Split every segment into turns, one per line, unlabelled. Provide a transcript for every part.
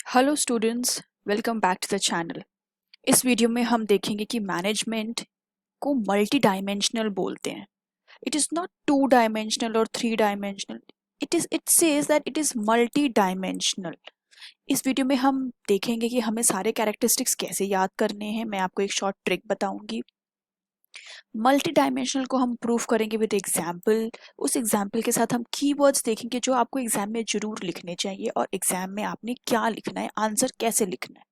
Hello students, welcome back to the channel. इस video में हम देखेंगे कि मैनेजमेंट को मल्टी डायमेंशनल बोलते हैं। It is not two dimensional और three dimensional, it says that it is multi dimensional. इस वीडियो में हम देखेंगे कि हमें सारे कैरेक्टरिस्टिक्स कैसे याद करने हैं। मैं आपको एक शॉर्ट ट्रिक बताऊंगी। मल्टी डायमेंशनल को हम प्रूव करेंगे विद एग्जाम्पल। उस एग्जाम्पल के साथ हम कीवर्ड्स देखेंगे जो आपको एग्जाम में जरूर लिखने चाहिए, और एग्जाम में आपने क्या लिखना है, आंसर कैसे लिखना है।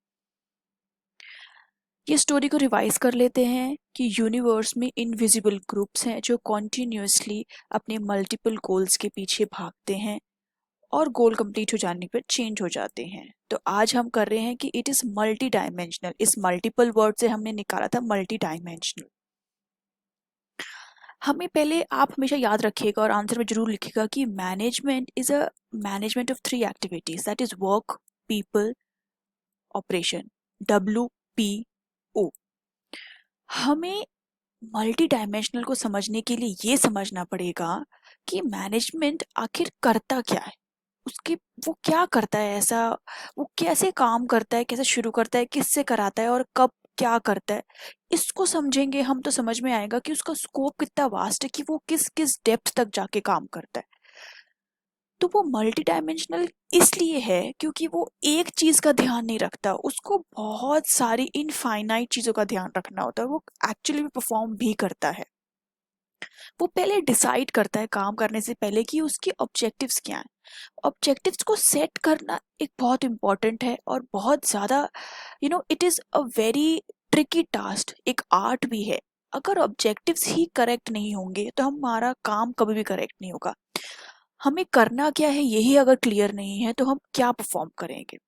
ये स्टोरी को रिवाइज कर लेते हैं कि यूनिवर्स में इनविजिबल ग्रुप्स हैं जो कॉन्टिन्यूसली अपने मल्टीपल गोल्स के पीछे भागते हैं और गोल कंप्लीट हो जाने पर चेंज हो जाते हैं। तो आज हम कर रहे हैं कि इट इज मल्टी डायमेंशनल। इस मल्टीपल वर्ड से हमने निकाला था मल्टी डायमेंशनल। हमें पहले आप हमेशा याद रखिएगा और आंसर में जरूर लिखिएगा कि management is a management of three activities, that is work, people, operation. WPO। हमें मल्टी डायमेंशनल को समझने के लिए ये समझना पड़ेगा कि मैनेजमेंट आखिर करता क्या है। उसकी वो क्या करता है ऐसा, वो कैसे काम करता है, कैसे शुरू करता है, किससे कराता है और कब क्या करता है। इसको समझेंगे हम तो समझ में आएगा कि उसका स्कोप कितना वास्ट है, कि वो किस किस डेप्थ तक जाके काम करता है। तो वो मल्टी डायमेंशनल इसलिए है क्योंकि वो एक चीज का ध्यान नहीं रखता, उसको बहुत सारी इनफाइनाइट चीजों का ध्यान रखना होता है। वो एक्चुअली में परफॉर्म भी करता है। वो पहले डिसाइड करता है काम करने से पहले कि उसके ऑब्जेक्टिव्स क्या हैं। ऑब्जेक्टिव्स को सेट करना एक बहुत इंपॉर्टेंट है और बहुत ज़्यादा it is a very tricky task, एक आर्ट भी है। अगर ऑब्जेक्टिव्स ही करेक्ट नहीं होंगे तो हमारा काम कभी भी करेक्ट नहीं होगा। हमें करना क्या है यही अगर क्लियर नहीं है तो हम क्या परफॉर्म करेंगे।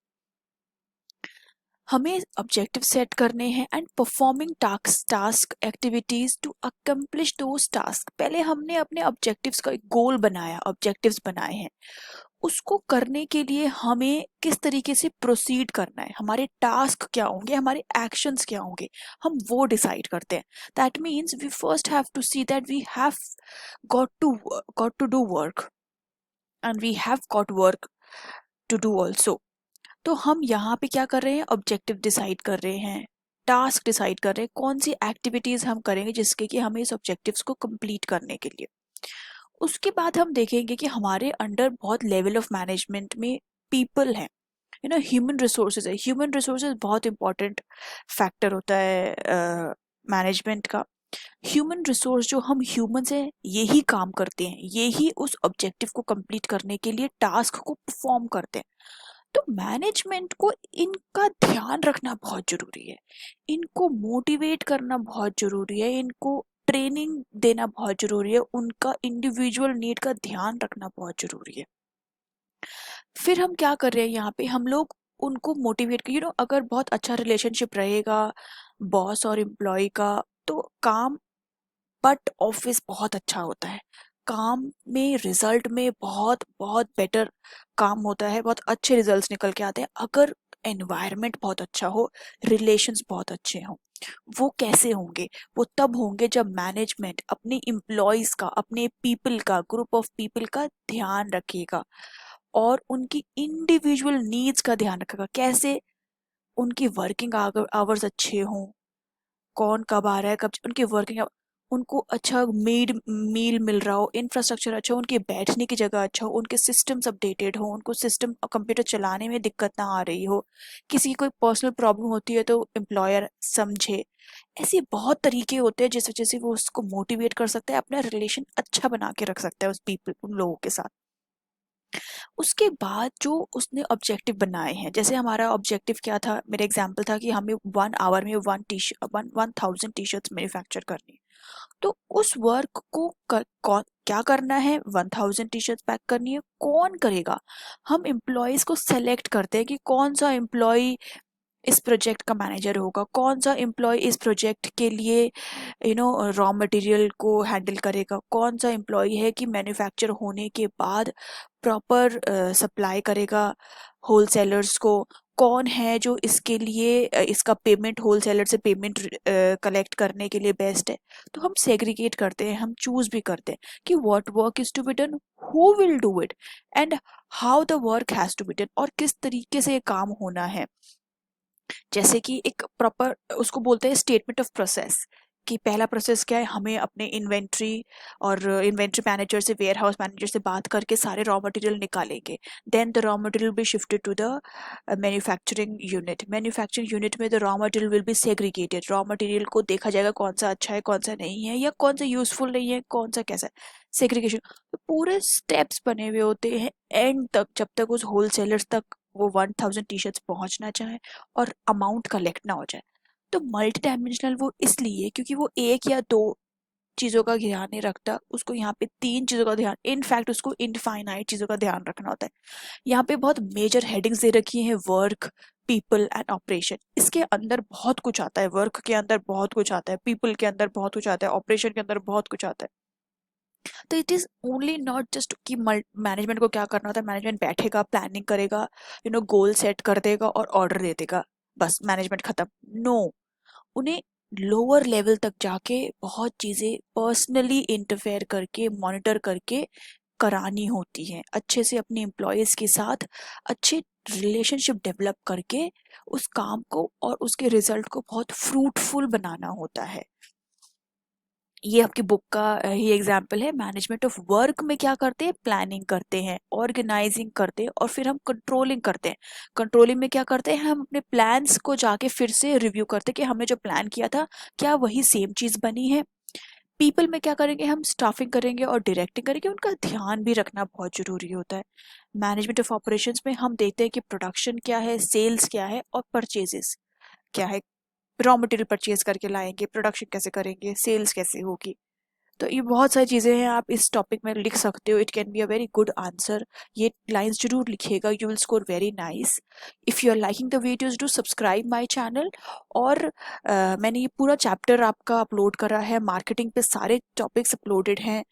हमें ऑब्जेक्टिव सेट करने हैं and performing task activities to accomplish those task. पहले हमने अपने ऑब्जेक्टिव्स का एक गोल बनाया, ऑब्जेक्टिव्स बनाए हैं। उसको करने के लिए हमें किस तरीके से प्रोसीड करना है, हमारे टास्क क्या होंगे, हमारे एक्शंस क्या होंगे, हम वो डिसाइड करते हैं। That means we first have to see that we have got to do work and we have got work to do also. तो हम यहाँ पे क्या कर रहे हैं, ऑब्जेक्टिव डिसाइड कर रहे हैं, टास्क डिसाइड कर रहे हैं, कौन सी एक्टिविटीज हम करेंगे जिसके कि हमें इस ऑब्जेक्टिव्स को कंप्लीट करने के लिए। उसके बाद हम देखेंगे कि हमारे अंडर बहुत लेवल ऑफ मैनेजमेंट में पीपल हैं, ह्यूमन रिसोर्सेज है। ह्यूमन रिसोर्सेज बहुत इंपॉर्टेंट फैक्टर होता है मैनेजमेंट का। ह्यूमन रिसोर्स जो हम ह्यूमंस हैं यही काम करते हैं, यही उस ऑब्जेक्टिव को कंप्लीट करने के लिए टास्क को परफॉर्म करते हैं। तो मैनेजमेंट को इनका ध्यान रखना बहुत जरूरी है, इनको मोटिवेट करना बहुत जरूरी है, इनको ट्रेनिंग देना बहुत जरूरी है, उनका इंडिविजुअल नीड का ध्यान रखना बहुत जरूरी है। फिर हम क्या कर रहे हैं यहाँ पे, हम लोग उनको मोटिवेट अगर बहुत अच्छा रिलेशनशिप रहेगा बॉस और एम्प्लॉय का तो काम बट ऑफिस बहुत अच्छा होता है। काम में रिजल्ट में बहुत बहुत बेटर काम होता है, बहुत अच्छे रिजल्ट्स निकल के आते हैं अगर एनवायरनमेंट बहुत अच्छा हो, रिलेशंस बहुत अच्छे हों। वो कैसे होंगे, वो तब होंगे जब मैनेजमेंट अपने एम्प्लॉयज का, अपने पीपल का, ग्रुप ऑफ पीपल का ध्यान रखेगा और उनकी इंडिविजुअल नीड्स का ध्यान रखेगा। कैसे, उनकी वर्किंग आवर्स अच्छे हों, कौन कब आ रहा है, कब उनकी वर्किंग, उनको अच्छा मील मिल रहा हो, इंफ्रास्ट्रक्चर अच्छा हो, उनके बैठने की जगह अच्छा हो, उनके सिस्टम्स अपडेटेड हो, उनको सिस्टम कंप्यूटर चलाने में दिक्कत ना आ रही हो, किसी की कोई पर्सनल प्रॉब्लम होती है तो एम्प्लॉयर समझे। ऐसे बहुत तरीके होते हैं जिस वजह से वो उसको मोटिवेट कर सकता है, अपना रिलेशन अच्छा बना के रख सकता है उस पीपल, उन लोगों के साथ। उसके बाद जो उसने ऑब्जेक्टिव बनाए हैं, जैसे हमारा ऑब्जेक्टिव क्या था, मेरा एग्जाम्पल था कि हमें 1 आवर में 1000 टी शर्ट्स मैन्युफैक्चर करनी है। तो उस वर्क को कौन क्या करना है, 1000 टी शर्ट्स पैक करनी है, कौन करेगा। हम एम्प्लॉयज को सेलेक्ट करते हैं कि कौन सा एम्प्लॉय इस प्रोजेक्ट का मैनेजर होगा, कौन सा एम्प्लॉय इस प्रोजेक्ट के लिए रॉ मटेरियल को हैंडल करेगा, कौन सा एम्प्लॉय है कि मैन्युफैक्चर होने के बाद प्रॉपर सप्लाई करेगा होलसेलर्स को, कौन है जो इसके लिए इसका पेमेंट होलसेलर से पेमेंट कलेक्ट करने के लिए बेस्ट है। तो हम सेग्रीगेट करते हैं, हम चूज भी करते हैं कि what work is to be done, who will do it, and how the work has to be done, और किस तरीके से ये काम होना है। जैसे कि एक प्रॉपर उसको बोलते हैं स्टेटमेंट ऑफ प्रोसेस, कि पहला प्रोसेस क्या है, हमें अपने इन्वेंट्री और इन्वेंट्री मैनेजर से, वेयर हाउस मैनेजर से बात करके सारे रॉ मटेरियल निकालेंगे। Then the raw material be shifted to the manufacturing unit. Manufacturing unit में the raw material will be segregated. Raw material को देखा जाएगा कौन सा अच्छा है, कौन सा नहीं है, या कौन सा यूजफुल नहीं है, कौन सा कैसा है, सेग्रीगेशन। तो पूरे स्टेप्स बने हुए होते हैं एंड तक, जब तक उस होलसेलर्स तक वो 1000 टी शर्ट्स पहुंचना चाहे और अमाउंट कलेक्ट ना हो जाए। तो मल्टी डायमेंशनल वो इसलिए क्योंकि वो एक या दो चीज़ों का ध्यान नहीं रखता, उसको यहाँ पे 3 चीज़ों का ध्यान, इनफैक्ट उसको इनफाइनाइट चीज़ों का ध्यान रखना होता है। यहाँ पे बहुत मेजर हेडिंग्स दे रखी हैं, वर्क, पीपल एंड ऑपरेशन। इसके अंदर बहुत कुछ आता है, वर्क के अंदर बहुत कुछ आता है, पीपल के अंदर बहुत कुछ आता है, ऑपरेशन के अंदर बहुत कुछ आता है। तो it is only not just कि मैनेजमेंट को क्या करना होता है, मैनेजमेंट बैठेगा, प्लानिंग करेगा, गोल सेट कर देगा और ऑर्डर दे देगा, बस मैनेजमेंट खत्म। नो, उन्हें लोअर लेवल तक जाके बहुत चीजें पर्सनली इंटरफेयर करके, मॉनिटर करके करानी होती हैं, अच्छे से अपने एम्प्लॉयज के साथ अच्छे रिलेशनशिप डेवलप करके उस काम को और उसके रिजल्ट को बहुत फ्रूटफुल बनाना होता है। ये आपकी बुक का ही एग्जाम्पल है। मैनेजमेंट ऑफ वर्क में क्या करते हैं, प्लानिंग करते हैं, ऑर्गेनाइजिंग करते हैं, और फिर हम कंट्रोलिंग करते हैं। कंट्रोलिंग में क्या करते हैं, हम अपने प्लान्स को जाके फिर से रिव्यू करते हैं कि हमने जो प्लान किया था क्या वही सेम चीज बनी है। पीपल में क्या करेंगे, हम स्टाफिंग करेंगे और डायरेक्टिंग करेंगे, उनका ध्यान भी रखना बहुत जरूरी होता है। मैनेजमेंट ऑफ ऑपरेशंस में हम देखते हैं कि प्रोडक्शन क्या है, सेल्स क्या है, और परचेजेस क्या है। रॉ मटेरियल परचेज करके लाएंगे, प्रोडक्शन कैसे करेंगे, सेल्स कैसे होगी। तो ये बहुत सारी चीज़ें हैं, आप इस टॉपिक में लिख सकते हो। It can be a very good answer. ये लाइंस जरूर लिखिएगा, you will score very nice. If you are liking the videos, do subscribe my channel. और मैंने ये पूरा चैप्टर आपका अपलोड करा है, मार्केटिंग पे सारे टॉपिक्स अपलोडेड हैं।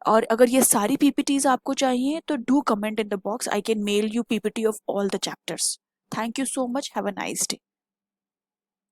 और अगर ये सारी पीपीटीज आपको चाहिए तो do comment in the box, I can mail you PPT of all the chapters. Thank you so much, have a nice day.